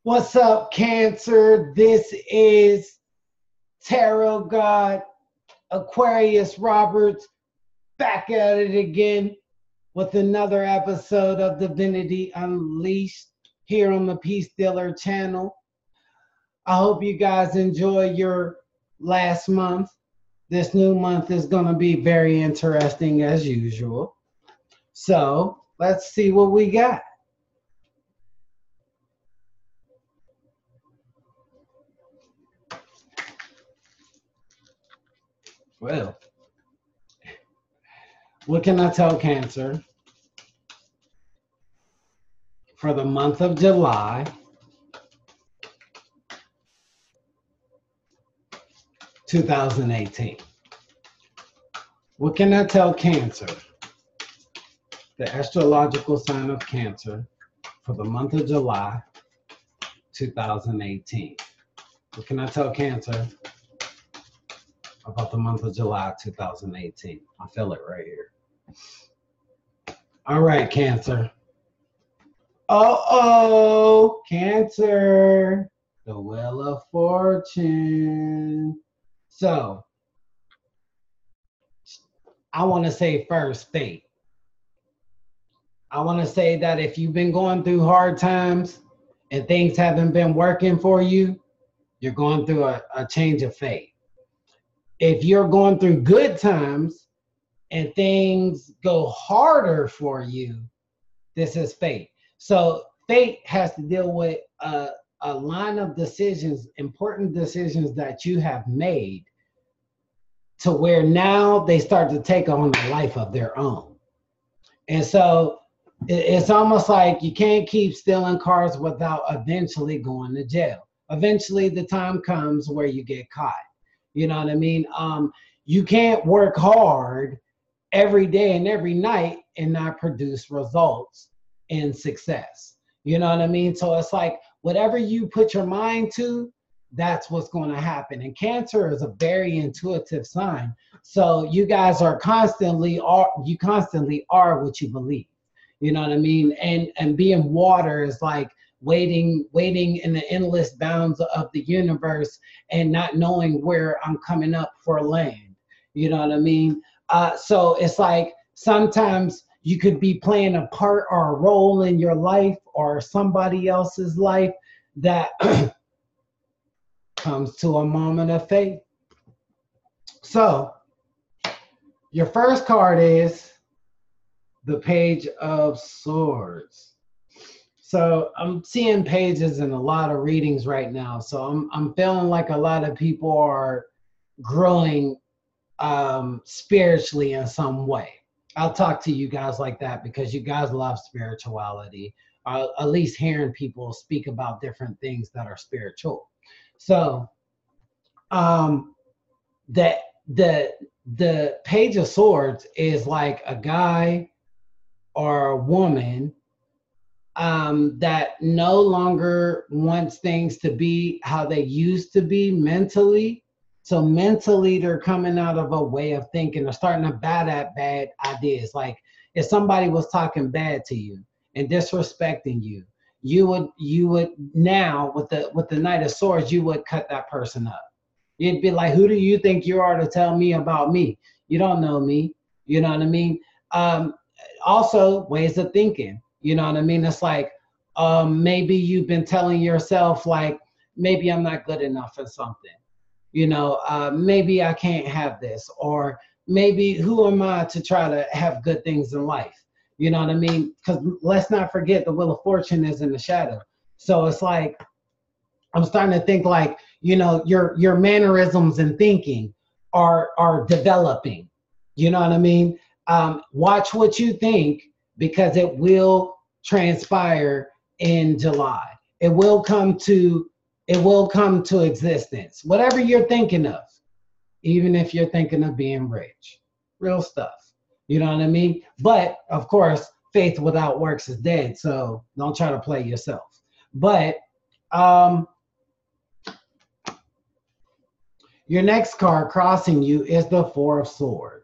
What's up, Cancer? This is Tarot God Aquarius Roberts back at it again with another episode of Divinity Unleashed here on the Peace Dealer channel. I hope you guys enjoy your last month. This new month is going to be very interesting as usual. So let's see what we got. Well, what can I tell Cancer for the month of July 2018? What can I tell Cancer, the astrological sign of Cancer, for the month of July 2018? What can I tell Cancer about the month of July 2018? I feel it right here. All right, Cancer. Uh-oh, Cancer. The Wheel of Fortune. So, I want to say first, fate. I want to say that if you've been going through hard times and things haven't been working for you, you're going through a change of fate. If you're going through good times and things go harder for you, this is fate. So fate has to deal with a line of decisions, important decisions that you have made, to where now they start to take on a life of their own. And so it's almost like you can't keep stealing cars without eventually going to jail. Eventually the time comes where you get caught. You know what I mean? You can't work hard every day and every night and not produce results and success. You know what I mean? So it's like whatever you put your mind to, that's what's going to happen. And Cancer is a very intuitive sign. So you guys are constantly are what you believe. You know what I mean? And being water is like waiting in the endless bounds of the universe and not knowing where I'm coming up for land. You know what I mean? So it's like sometimes you could be playing a part or a role in your life or somebody else's life that comes to a moment of fate. So your first card is the Page of Swords. So I'm seeing pages in a lot of readings right now. So I'm feeling like a lot of people are growing spiritually in some way. I'll talk to you guys like that because you guys love spirituality, at least hearing people speak about different things that are spiritual. So the Page of Swords is like a guy or a woman that no longer wants things to be how they used to be mentally. So mentally, they're coming out of a way of thinking. They're starting to bat at bad ideas. Like if somebody was talking bad to you and disrespecting you, you would now with the Knight of Swords, you would cut that person up. You'd be like, who do you think you are to tell me about me? You don't know me. You know what I mean? Also, ways of thinking. You know what I mean? It's like maybe you've been telling yourself like, maybe I'm not good enough for something. You know, maybe I can't have this, or maybe who am I to try to have good things in life? You know what I mean? Because let's not forget the Wheel of Fortune is in the shadow. So it's like, I'm starting to think like, you know, your mannerisms and thinking are developing. You know what I mean? Watch what you think because it will transpire in July. It will come to existence. Whatever you're thinking of, even if you're thinking of being rich, real stuff. You know what I mean? But of course, faith without works is dead. So don't try to play yourself. But your next card crossing you is the Four of Swords.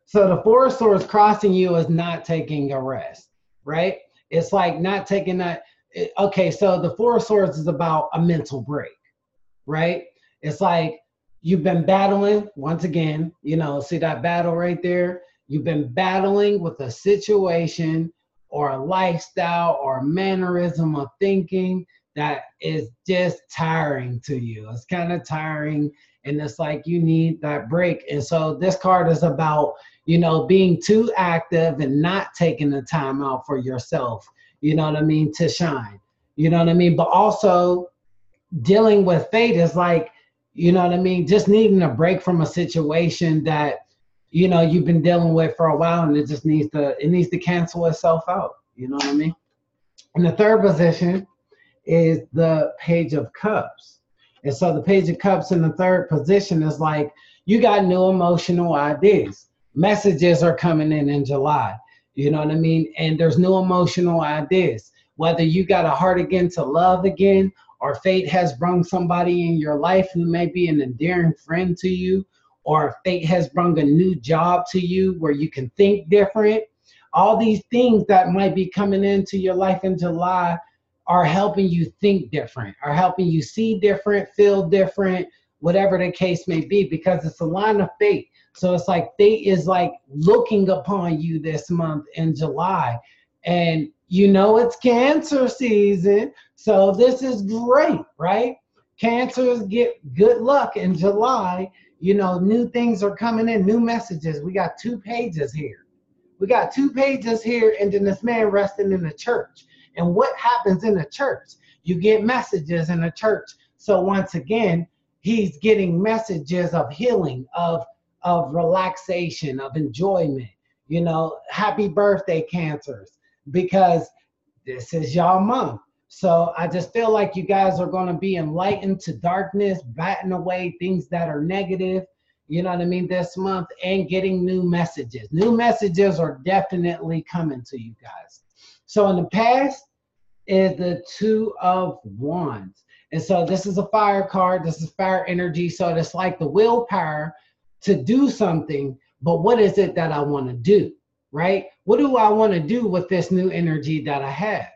So the Four of Swords crossing you is not taking a rest, right? It's like not taking that. Okay, so the Four of Swords is about a mental break, right? It's like you've been battling, once again, see that battle right there? You've been battling with a situation or a lifestyle or a mannerism of thinking that is just tiring to you. It's kind of tiring, and it's like you need that break. And so this card is about, being too active and not taking the time out for yourself, to shine. But also dealing with fate is like, just needing a break from a situation that, you've been dealing with for a while, and it needs to cancel itself out. You know what I mean? And the third position is the Page of Cups. And so the Page of Cups in the third position is like, you got new emotional ideas. Messages are coming in July. You know what I mean? And there's new emotional ideas. Whether you got a heart again to love again, or fate has brought somebody in your life who may be an endearing friend to you, or fate has brought a new job to you where you can think different. All these things that might be coming into your life in July are helping you think different, are helping you see different, feel different, whatever the case may be, because it's a line of fate. So it's like fate is like looking upon you this month in July. And it's Cancer season. So this is great, right? Cancers get good luck in July. New things are coming in, new messages. We got 2 pages here. And then this man resting in the church. And what happens in the church? You get messages in the church. So once again, he's getting messages of healing, of relaxation, of enjoyment. Happy birthday, Cancers, because this is y'all month. So I just feel like you guys are going to be enlightened to darkness, batting away things that are negative, this month, and getting new messages. New messages are definitely coming to you guys. So in the past is the Two of Wands. And so this is a fire card. This is fire energy. So it's like the willpower to do something, but what is it that I want to do, right? What do I want to do with this new energy that I have?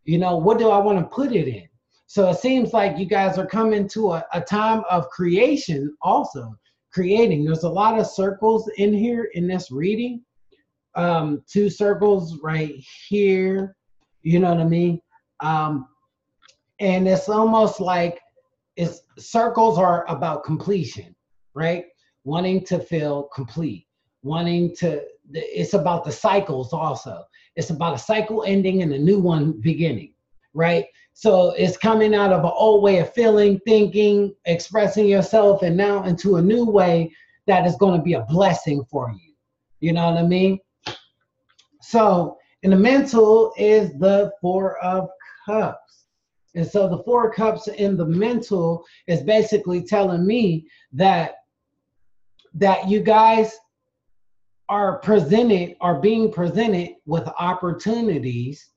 What do I want to put it in? So it seems like you guys are coming to a time of creation, also creating. There's a lot of circles in here in this reading. 2 circles right here, you know what I mean? And it's almost like circles are about completion, right? Wanting to feel complete, it's about the cycles also. It's about a cycle ending and a new one beginning, right? So it's coming out of an old way of feeling, thinking, expressing yourself, and now into a new way that is going to be a blessing for you. You know what I mean? So in the mental is the Four of Cups. And so the Four of Cups in the mental is basically telling me that you guys are being presented with opportunities,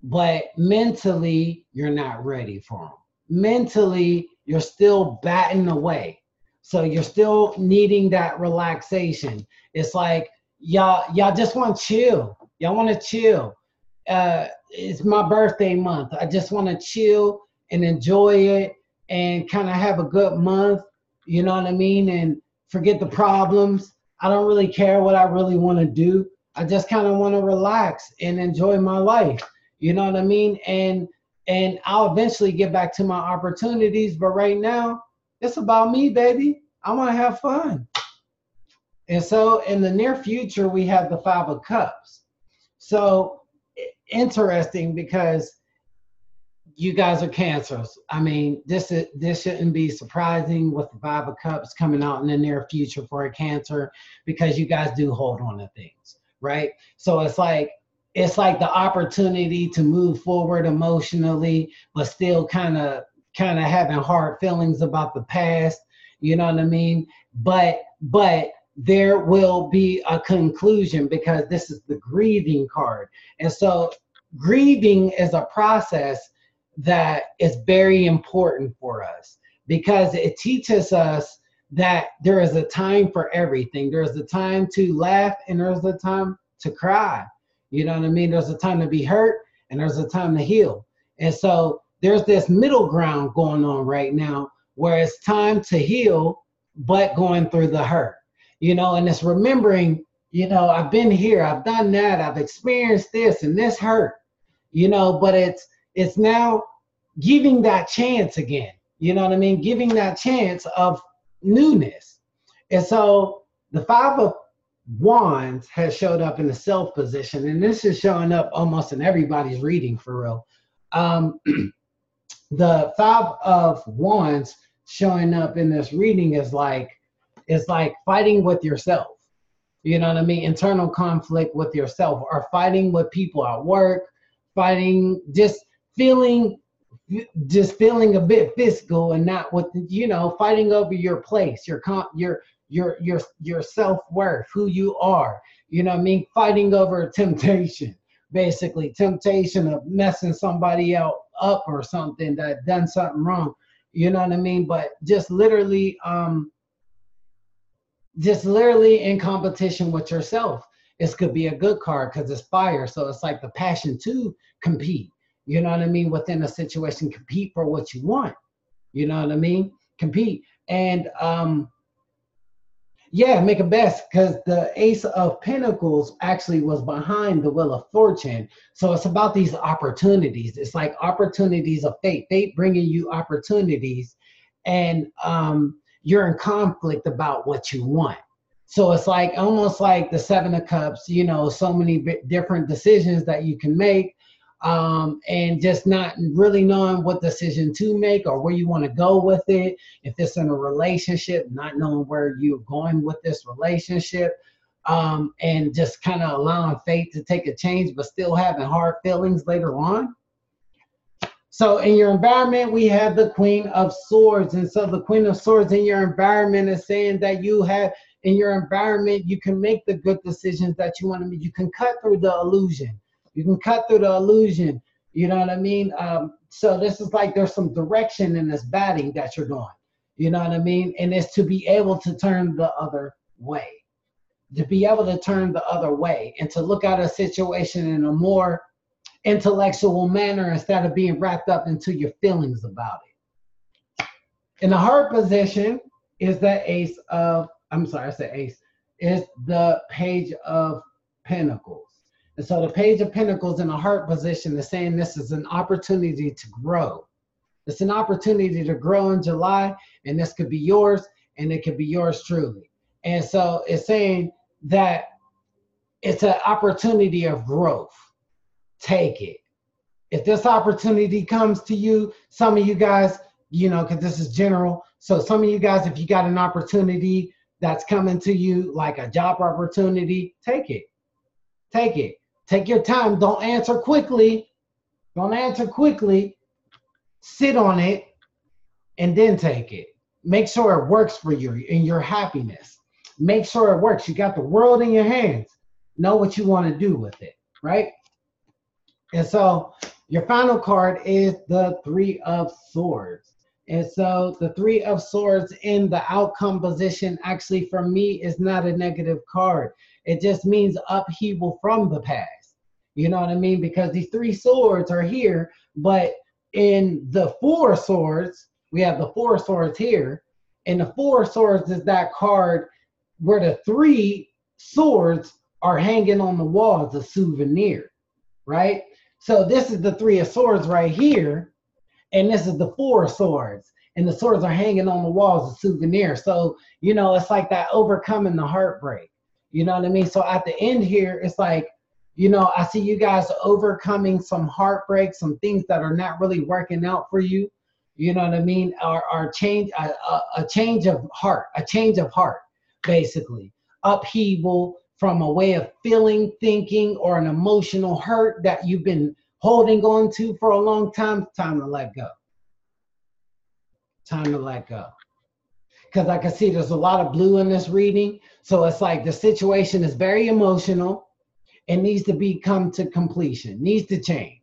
but mentally you're not ready for them. Mentally, you're still batting away. So you're still needing that relaxation. It's like y'all just want to chill. Y'all want to chill. It's my birthday month. I just want to chill and enjoy it and kind of have a good month. You know what I mean? And forget the problems. I don't really care what I really want to do. I just kind of want to relax and enjoy my life. You know what I mean? And I'll eventually get back to my opportunities. But right now, it's about me, baby. I want to have fun. And so in the near future, we have the Five of Cups. So interesting, because you guys are Cancers. I mean, this shouldn't be surprising with the Five of Cups coming out in the near future for a Cancer, because you guys do hold on to things, right? So it's like the opportunity to move forward emotionally, but still kind of having hard feelings about the past. You know what I mean? But there will be a conclusion, because this is the grieving card. And so grieving is a process that is very important for us, because it teaches us that there is a time for everything. There's a time to laugh and there's a time to cry. You know what I mean? There's a time to be hurt and there's a time to heal. And so there's this middle ground going on right now where it's time to heal, but going through the hurt, and it's remembering, I've been here, I've done that, I've experienced this and this hurt, but it's now giving that chance again, you know what I mean? Giving that chance of newness. And so the Five of Wands has showed up in the self position, and this is showing up almost in everybody's reading for real. The Five of Wands showing up in this reading is like fighting with yourself. You know what I mean? Internal conflict with yourself, or fighting with people at work, fighting, just feeling a bit physical and not with, fighting over your place, your self-worth, who you are. You know what I mean? Fighting over temptation, basically temptation of messing somebody else up or something, that done something wrong. You know what I mean? But just literally in competition with yourself. This could be a good card because it's fire. So it's like the passion to compete. You know what I mean? Within a situation, compete for what you want. You know what I mean? Compete. And make it best, because the Ace of Pentacles actually was behind the Wheel of Fortune. So it's about these opportunities. It's like opportunities of fate bringing you opportunities, and you're in conflict about what you want. So it's like almost like the Seven of Cups, so many different decisions that you can make, and just not really knowing what decision to make or where you want to go with it. If it's in a relationship, not knowing where you're going with this relationship, and just kind of allowing fate to take a change, but still having hard feelings later on. So in your environment, we have the Queen of Swords. And so the Queen of Swords in your environment is saying that you have, in your environment, you can make the good decisions that you want to make. You can cut through the illusion. You can cut through the illusion. You know what I mean? So this is like there's some direction in this batting that you're doing. You know what I mean? And it's to be able to turn the other way. To be able to turn the other way and to look at a situation in a more intellectual manner instead of being wrapped up into your feelings about it. In the heart position is the Ace of, is the Page of Pentacles. And so the Page of Pentacles in the heart position is saying this is an opportunity to grow. It's an opportunity to grow in July, and this could be yours, and it could be yours truly. And so it's saying that it's an opportunity of growth. Take it. If this opportunity comes to you, some of you guys, because this is general. So some of you guys, if you got an opportunity that's coming to you, like a job opportunity, take it. Take it. Take your time. Don't answer quickly. Don't answer quickly. Sit on it and then take it. Make sure it works for you and your happiness. Make sure it works. You got the world in your hands. Know what you want to do with it, right? And so your final card is the Three of Swords. And so the Three of Swords in the outcome position actually for me is not a negative card. It just means upheaval from the past. You know what I mean? Because these three swords are here, but in the Four of Swords, we have the Four of Swords here. And the Four of Swords is that card where the three swords are hanging on the wall as a souvenir, right? So this is the Three of Swords right here, and this is the Four of Swords, and the swords are hanging on the walls as a souvenir. So, it's like that overcoming the heartbreak. You know what I mean? So at the end here, it's like, I see you guys overcoming some heartbreak, some things that are not really working out for you. You know what I mean? Or change, a change of heart, basically. Upheaval from a way of feeling, thinking, or an emotional hurt that you've been holding on to for a long time. Time to let go. Time to let go. Because I can see there's a lot of blue in this reading. So it's like the situation is very emotional. It needs to come to completion. Needs to change.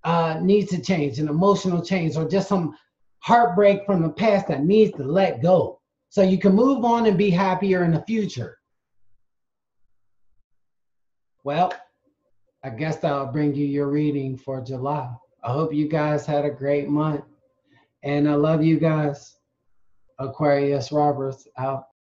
An emotional change, or just some heartbreak from the past that needs to let go. So you can move on and be happier in the future. Well, I guess that'll bring you your reading for July. I hope you guys had a great month. And I love you guys. Aquarius Roberts out.